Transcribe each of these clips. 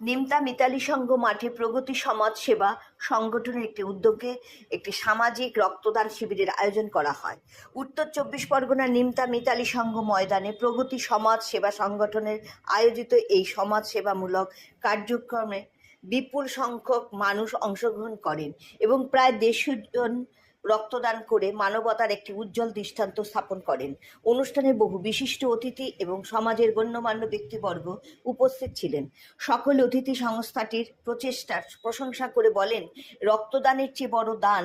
নিমতা মিতালি সংঘ মাঠে প্রগতি সমাজ সেবা সংগঠনের একটি উদ্যোগে একটি সামাজিক রক্তদান শিবিরের আয়োজন করা হয়। উত্তর 24 পরগনার নিমতা মিতালি সংঘ ময়দানে প্রগতি সমাজ সেবা সংগঠনের আয়োজিত এই সমাজ সেবামূলক কার্যক্রমে বিপুল সংখ্যক মানুষ অংশগ্রহণ করেন এবং প্রায় 150 জন রক্তদান করে মানবতার একটি উজ্জ্বল দৃষ্টান্ত স্থাপন করেন। অনুষ্ঠানে বহু বিশিষ্ট অতিথি এবং সমাজের গণ্যমান্য ব্যক্তিবর্গ উপস্থিত ছিলেন। সকল অতিথি সংস্থাটির প্রচেষ্টার প্রশংসা করে বলেন, রক্তদানের চেয়ে বড় দান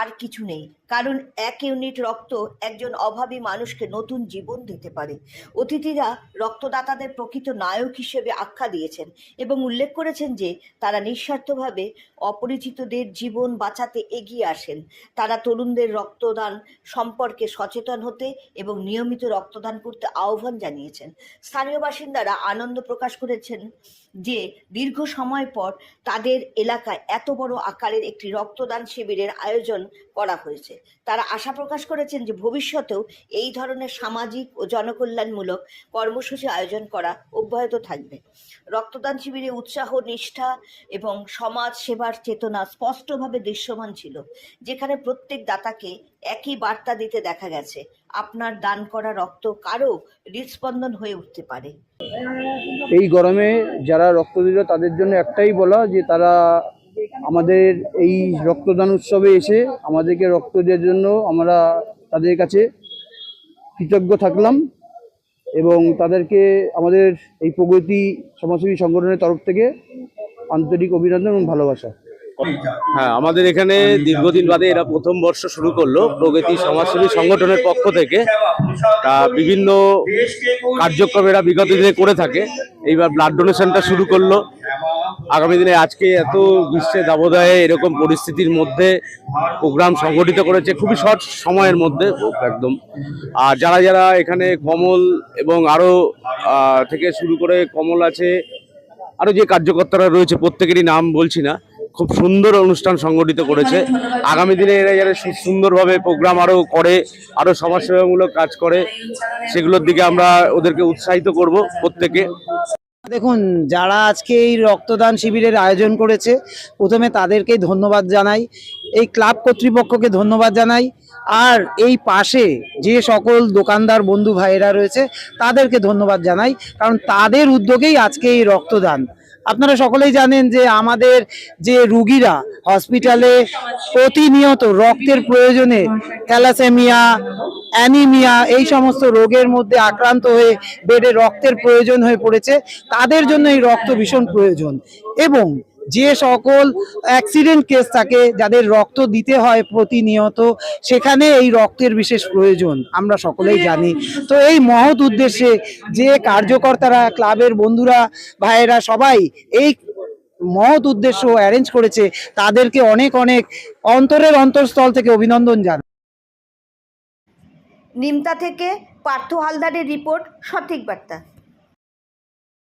আর কিছু নেই, কারণ 1 ইউনিট রক্ত একজন অভাবী মানুষকে নতুন জীবন দিতে পারে। অতিথিরা রক্তদাতাদের প্রকৃত নায়ক হিসেবে আখ্যা দিয়েছেন এবং উল্লেখ করেছেন যে তারা নিঃস্বার্থভাবে অপরিচিতদের জীবন বাঁচাতে এগিয়ে আসেন। তারা তরুণদের রক্তদান সম্পর্কে সচেতন হতে এবং নিয়মিত রক্তদান করতে আহ্বান জানিয়েছেন। স্থানীয় বাসিন্দারা আনন্দ প্রকাশ করেছেন যে দীর্ঘ সময় পর তাদের এলাকায় এত বড় আকারের একটি রক্তদান শিবিরের আয়োজন করা হয়েছে। তারা আশা প্রকাশ করেছেন যে ভবিষ্যতেও এই ধরনের সামাজিক ও জনকল্যাণমূলক কর্মসূচি আয়োজন করা অব্যাহত থাকবে। রক্তদান শিবিরে উৎসাহ, নিষ্ঠা এবং সমাজ সেবার চেতনা স্পষ্টভাবে দৃশ্যমান ছিল, যেখানে প্রত্যেক দাতাকে একই বার্তা দিতে দেখা গেছে, আপনার দান করা রক্ত কারো হৃদস্পন্দন হয়ে উঠতে পারে। এই গরমে যারা রক্ত দিল তাদের জন্য একটাই বলা যে তারা আমাদের এই রক্তদান উৎসবে এসে আমাদেরকে রক্ত দেওয়ার জন্য আমরা তাদের কাছে কৃতজ্ঞ থাকলাম এবং তাদেরকে আমাদের এই প্রগতি সমাজসেবী সংগঠনের তরফ থেকে আন্তরিক অভিনন্দন এবং ভালোবাসা। হ্যাঁ, আমাদের এখানে দীর্ঘদিন বাদে এরা প্রথম বর্ষ শুরু করলো প্রগতি সমাজসেবী সংগঠনের পক্ষ থেকে। বিভিন্ন কার্যক্রম এরা বিগত দিনে করে থাকে, এইবার ব্লাড ডোনেশনটা শুরু করলো। আগামী দিনে আজকে এত গ্রীষ্মের দাবদাহে এরকম পরিস্থিতির মধ্যে প্রোগ্রাম সংগঠিত করেছে খুবই শর্ট সময়ের মধ্যে একদম। আর যারা যারা এখানে কমল এবং আরও থেকে শুরু করে কমল আছে, আরও যে কার্যকর্তারা রয়েছে প্রত্যেকেরই নাম বলছি না, খুব সুন্দর অনুষ্ঠান সংগঠিত করেছে। আগামী দিনে এরা যারা সুন্দরভাবে প্রোগ্রাম আরও করে, আরও সমাজসেবামূলক কাজ করে, সেগুলোর দিকে আমরা ওদেরকে উৎসাহিত করব প্রত্যেকে। দেখুন, যারা আজকে এই রক্তদান শিবিরের আয়োজন করেছে, প্রথমে তাদেরকে ধন্যবাদ জানাই, এই ক্লাব কর্তৃপক্ষকে ধন্যবাদ জানাই, আর এই পাশে যে সকল দোকানদার বন্ধু ভাইয়েরা রয়েছে তাদেরকে ধন্যবাদ জানাই, কারণ তাদের উদ্যোগেই আজকে এই রক্তদান। আপনারা সকলেই জানেন যে আমাদের যে রুগীরা হসপিটালে প্রতিনিয়ত রক্তের প্রয়োজনে থ্যালাসেমিয়া, অ্যানিমিয়া এই সমস্ত রোগের মধ্যে আক্রান্ত হয়ে বেডে রক্তের প্রয়োজন হয়ে পড়েছে, তাদের জন্য এই রক্ত ভীষণ প্রয়োজন। এবং যে সকল অ্যাক্সিডেন্ট কেস থাকে যাদের রক্ত দিতে হয় প্রতিনিয়ত, সেখানে এই রক্তের বিশেষ প্রয়োজন, আমরা সকলেই জানি। তো এই মহৎ উদ্দেশ্যে যে কার্যকর্তারা, ক্লাবের বন্ধুরা, ভাইয়েরা সবাই এই মহৎ উদ্দেশ্য অ্যারেঞ্জ করেছে, তাদেরকে অনেক অনেক অন্তরের অন্তঃস্থল থেকে অভিনন্দন জানাই। নিমতা থেকে পার্থ হালদারের রিপোর্ট, সঠিক বার্তা।